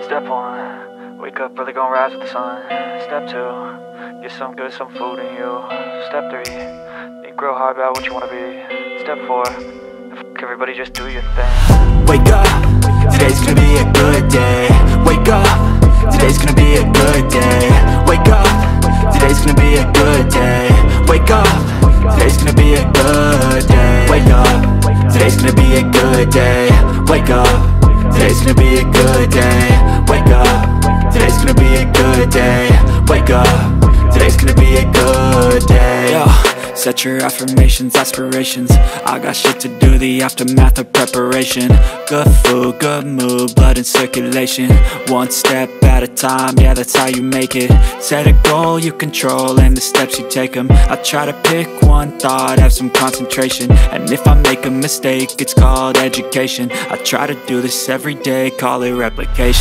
Step 1, wake up early, gonna rise with the sun. Step 2, get some good, some food in you. Step 3, think real hard about what you wanna be. Step 4, fuck everybody, just do your thing. Wake up, today's gonna be a good day. Wake up, today's gonna be a good day. Wake up, today's gonna be a good day. Wake up, today's gonna be a good day. Wake up, today's gonna be a good day. Wake up, today's gonna be a good day. Wake up, today's gonna be a good day. Wake up, today's gonna be a good day. Yo, set your affirmations, aspirations. I got shit to do, the aftermath of preparation. Good food, good mood, blood in circulation. One step at a time, yeah, that's how you make it. Set a goal you control and the steps you take them. I try to pick one thought, have some concentration. And if I make a mistake, it's called education. I try to do this every day, call it replication.